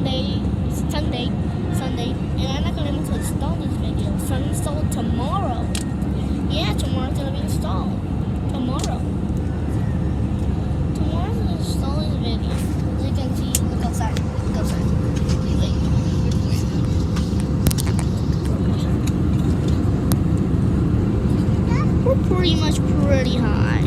Sunday, and I'm not gonna be able to install this video. So I'm install tomorrow. Yeah, tomorrow's gonna be installed. Tomorrow's gonna install this video. As you can see, look outside. Look outside. Wait. We're pretty much pretty high.